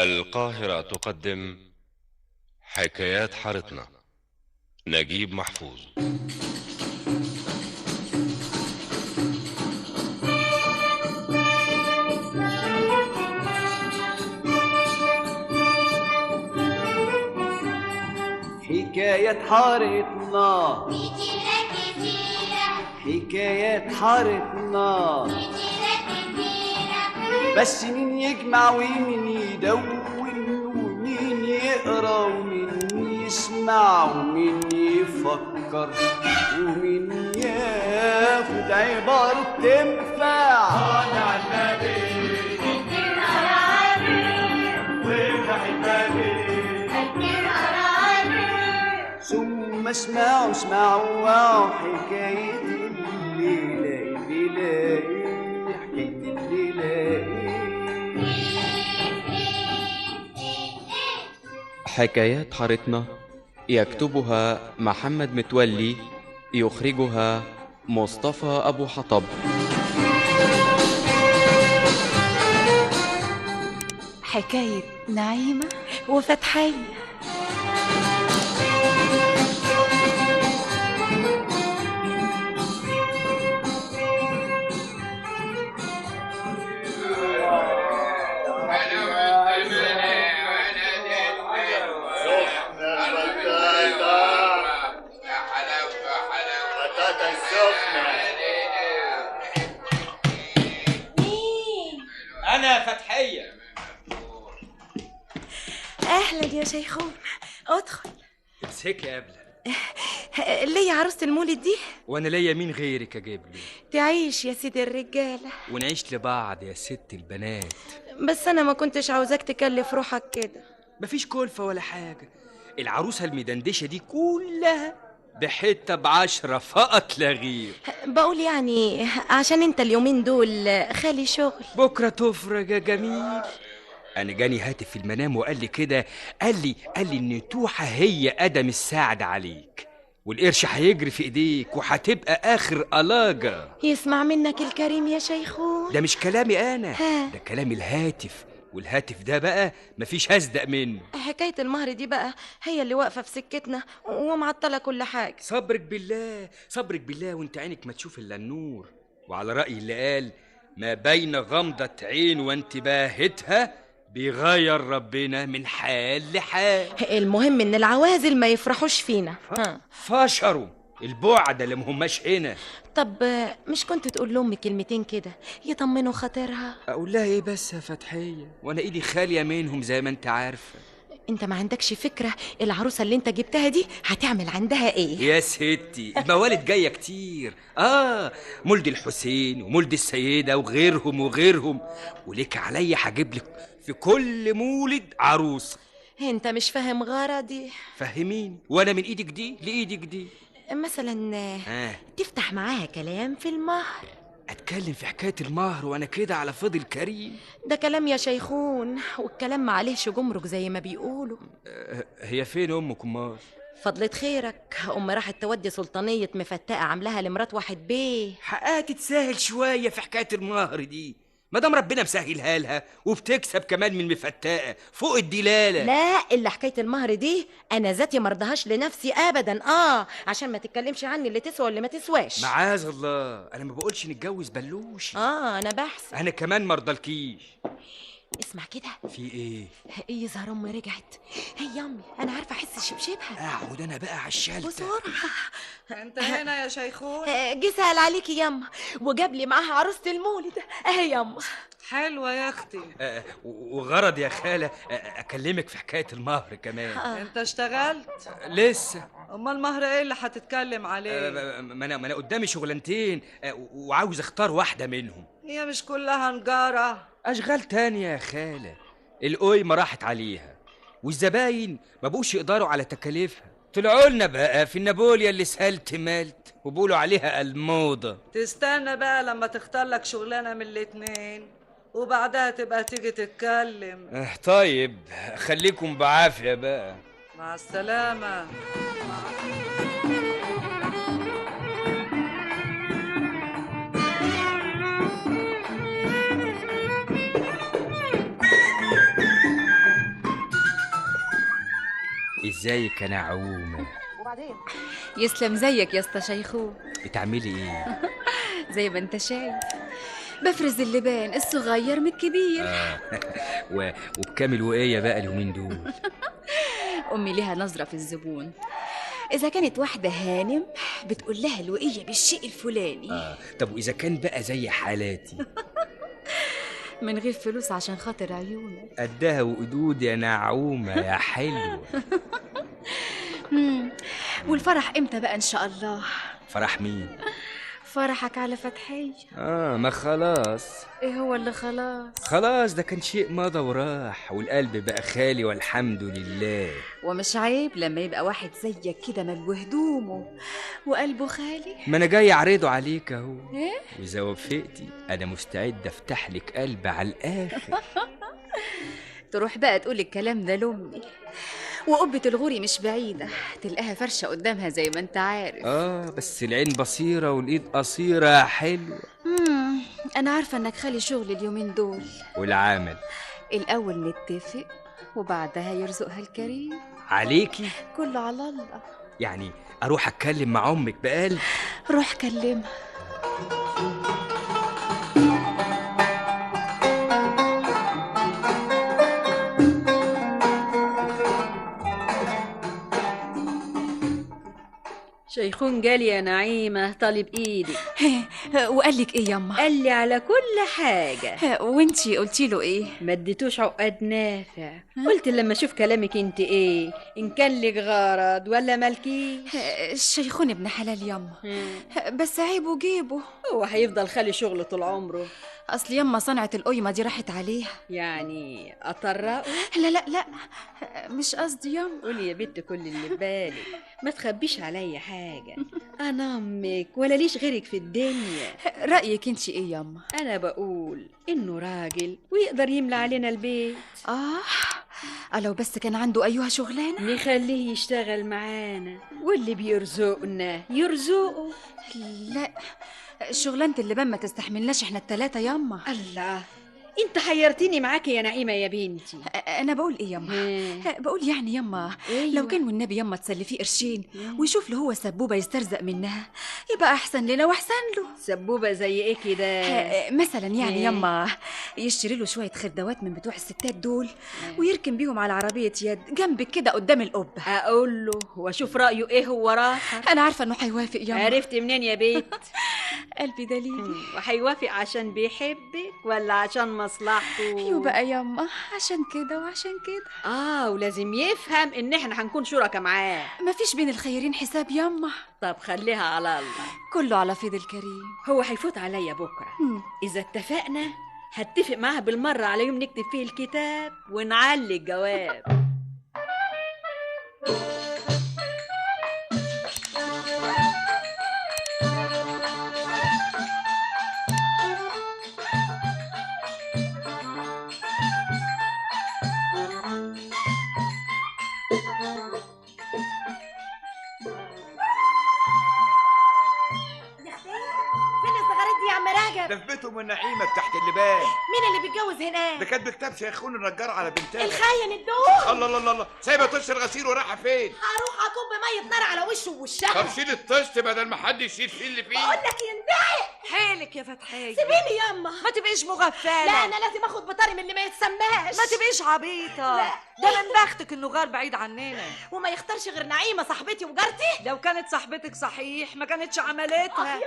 القاهرة تقدم حكايات حارتنا. نجيب محفوظ. حكايات حارتنا، حكايات حارتنا، بس مين يجمع ومين يدون ومين يقرا ومين يسمع ومين يفكر ومين ياخد عبارة تنفع. طالع النبي وافتح الباب ثم اسمعوا حكاية الليلة حكاية الليلة. حكايات حارتنا يكتبها محمد متولي، يخرجها مصطفى أبو حطب. حكاية نعيمة وفتحية. أنا فتحية. أهلا يا شيخون، ادخل. امسكي يا قبلة. ليا عروسة المولد دي؟ وأنا ليا مين غيرك أجيب له؟ تعيش يا سيدي الرجالة ونعيش لبعض يا ست البنات. بس أنا ما كنتش عاوزاك تكلف روحك كده. مفيش كلفة ولا حاجة. العروسة المدندشة دي كلها بحتة ب10 فقط لا غير. بقول يعني عشان انت اليومين دول خالي شغل. بكرة تفرج يا جميل. أنا جاني هاتف في المنام وقال لي كده، قال لي إن توحة هي قدم الساعد عليك، والقرش هيجري في إيديك وهتبقى آخر قلاجة. يسمع منك الكريم يا شيخون. ده مش كلامي أنا، ها. ده كلام الهاتف، والهاتف ده بقى مفيش هصدق منه. حكاية المهر دي بقى هي اللي واقفة في سكتنا ومعطلة كل حاجة. صبرك بالله، صبرك بالله، وانت عينك ما تشوف إلا النور. وعلى رأي اللي قال ما بين غمضة عين وانتباهتها بيغير ربنا من حال لحال. المهم ان العوازل ما يفرحوش فينا. فشروا البعدة اللي مهماش هنا. طب مش كنت تقول لأمي كلمتين كده يطمنوا خاطرها؟ اقول لها ايه بس يا فتحية، وانا ايدي خالية منهم زي ما انت عارفة. انت ما عندكش فكرة العروسة اللي انت جبتها دي هتعمل عندها ايه؟ يا ستي الموالد جاية كتير. مولد الحسين ومولد السيدة وغيرهم، وليك عليا هجيب لك في كل مولد عروسة. انت مش فاهم غرضي. فهمين، وانا من ايدك دي لايدك دي. مثلا تفتح معاها كلام في المهر. اتكلم في حكاية المهر وانا كده على فضل كريم؟ ده كلام يا شيخون، والكلام معلهش جمرك زي ما بيقولوا. هي فين امك امال؟ فضلة خيرك راحت تودي سلطانية مفتقة عاملاها لمرات واحد بيه. حقها تتساهل شوية في حكاية المهر دي، مادام ربنا مسهلها لها وبتكسب كمان من مفتقة فوق الدلالة. لا، إلا حكاية المهر دي أنا ذاتي مرضهاش لنفسي أبدا. عشان ما تتكلمش عني اللي تسوى واللي ما تسواش. معاذ الله، أنا ما بقولش نتجوز بلوش. أنا بحسب. أنا كمان مرضلكيش. اسمع كده. في إيه؟ يظهر أمي رجعت. هي أمي، أنا عارفة أحس شبشبها. أقعد أنا بقى على الشلتة بسرعة. انت هنا يا شيخون؟ جه سأل عليكي ياما وجاب لي معاها عروسة المولد اهي ياما. حلوة يا اختي. وغرض يا خالة أكلمك في حكاية المهر كمان. انت اشتغلت؟ لسه. امال المهر ايه اللي هتتكلم عليه؟ ما أنا قدامي شغلانتين وعاوز اختار واحدة منهم. هي مش كلها نجارة؟ أشغال تانية يا خالة، القيمة راحت عليها والزباين ما بقوش يقدروا على تكاليفها. طلعوا لنا بقى في النابوليا اللي سهلت مالت وبقولوا عليها الموضة. تستنى بقى لما تختار لك شغلانة من الاتنين وبعدها تبقى تيجي تتكلم. طيب خليكم بعافية بقى. مع السلامة. ازيك يا نعومة؟ يسلم زيك يا اسطى شيخو. بتعملي ايه؟ زي ما انت شايف بفرز اللبان الصغير من الكبير. وبكامل وقاية بقى اليومين دول. امي ليها نظرة في الزبون، اذا كانت واحدة هانم بتقول لها الوقية بالشيء الفلاني. طب واذا كان بقى زي حالاتي من غير فلوس عشان خاطر عيونك. قدها وقدود يا نعومة يا حلوة. والفرح امتى بقى ان شاء الله؟ فرح مين؟ فرحك على فتحية. ما خلاص. ايه هو اللي خلاص؟ خلاص ده كان شيء مضى وراح، والقلب بقى خالي والحمد لله. ومش عيب لما يبقى واحد زيك كده ملو هدومه وقلبه خالي؟ ما انا جاي اعرضه عليك اهو. ايه؟ واذا وافقتي انا مستعد افتح لك قلب على الاخر. تروح بقى تقول الكلام ده لامي، وقبة الغوري مش بعيدة، تلقاها فرشة قدامها زي ما انت عارف. بس العين بصيرة والايد قصيرة يا حلوة. انا عارفة انك خالي شغل اليومين دول. والعمل الاول نتفق وبعدها يرزقها الكريم. عليكي كله على الله. يعني اروح اتكلم مع امك بقلب؟ روح كلمها. شيخون جالي يا نعيمة طالب ايدي. وقال لك ايه يما؟ قال لي على كل حاجة. وانتي قلتي له ايه؟ ما اديتوش عقد نافع. قلت لما اشوف كلامك انت ايه، ان كان لك غرض ولا مالكيش. الشيخون ابن حلال يما، بس عيبه جيبه. هو هيفضل خالي شغل طول عمره؟ اصل يما صنعة القيمة دي راحت عليها. يعني اطرقه؟ لا لا لا مش قصدي يما. قولي يا بنت كل اللي في بالك، ما تخبيش عليا حاجة. انا امك ولا ليش غيرك في الدنيا. رأيك انتي ايه يما؟ انا بقول انه راجل ويقدر يملى علينا البيت. لو بس كان عنده ايها شغلانة نخليه يشتغل معانا، واللي بيرزقنا يرزقه. لا شغلانة اللبان ما تستحملناش احنا التلاتة يما. الله، انت حيرتيني معاكي يا نعيمة يا بنتي. انا بقول ايه يما؟ بقول يعني يما أيوة. لو كان والنبي يما تسلفيه قرشين ويشوف له هو سبوبة يسترزق منها يبقى احسن لنا واحسن له. سبوبة زي ايه كده؟ مثلا يعني يما يشتري له شوية خردوات من بتوع الستات دول ويركن بيهم على عربية يد جنبك كده قدام القبة. اقول له واشوف رأيه ايه هو راح. انا عارفة انه هيوافق يما. عرفتي منين يا بيت؟ قلبي دليل. وهيوافق عشان بيحبك ولا عشان مصلحته؟ ايوه بقى يما، عشان كده وعشان كده. ولازم يفهم ان احنا هنكون شركاء معاه. مفيش بين الخيرين حساب يما. طب خليها على الله، كله على فيض الكريم. هو هيفوت عليا بكره. اذا اتفقنا هتفق معاه بالمره على يوم نكتب فيه الكتاب ونعلي الجواب. ده في بيتهم النعيمة تحت اللبان. مين اللي بيتجوز هناك؟ ده كان بكتاب شيخون النجار على بنتها. الخاين الدوق. الله الله الله، سايبه طش الغسيل ورايحه فين؟ هروح اكب ميه نار على وشه ووشها. طب شيل الطشت بدل ما حد يشيل فيه اللي فيه. بقول لك يندعي. حيلك يا فتحية، سيبيني ياما، ما تبقيش مغفلة. لا انا لازم اخد بطاري من اللي ما يتسماش. ما تبقيش عبيطة. لا. ده من بختك انه غار بعيد عننا وما يختارش غير نعيمة صاحبتي وجارتي. لو كانت صاحبتك صحيح ما كانتش عملتها.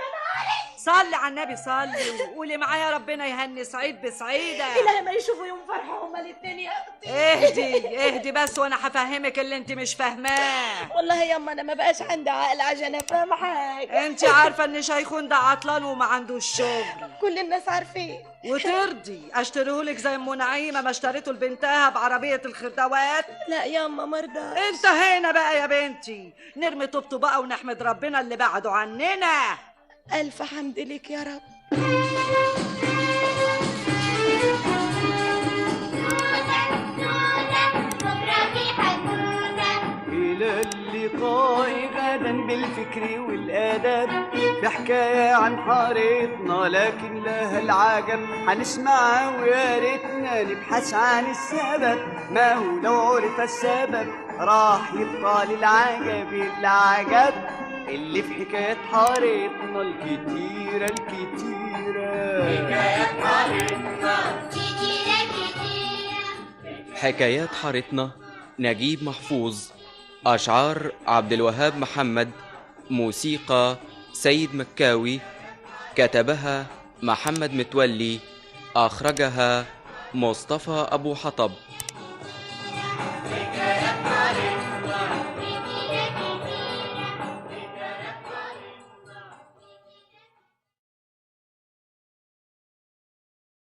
صلي على النبي، صلي وقولي معايا ربنا يهني سعيد بسعيدة. إلا لما يشوفوا يوم فرحة هما الاتنين يا اختي. اهدي بس وانا هفهمك اللي انت مش فاهماه. والله ياما انا ما بقاش عندي عقل عشان افهم حاجة. انت عارفة ان شيخون ده عطلان وما عندوش شغل. كل الناس عارفين. وترضي اشتريهولك زي ام نعيمة ما اشتريته لبنتها بعربية الخردوات؟ لا ياما مرضاش. انتهينا بقى يا بنتي، نرمي طوبته بقى ونحمد ربنا اللي بعده عننا. ألف حمد لك يا رب. إلى اللقاء غدا بالفكر والآداب، في حكاية عن حارتنا لكن لها العجب هنسمعها ويا ريتنا نبحث عن السبب، ما هو لو عرف السبب راح يبقى للعجب العجب اللي في حكايات حارتنا الكتيرة الكتيرة. حكايات حارتنا حكايات حارتنا نجيب محفوظ. أشعار عبد الوهاب محمد. موسيقى سيد مكاوي. كتبها محمد متولي. أخرجها مصطفى أبو حطب.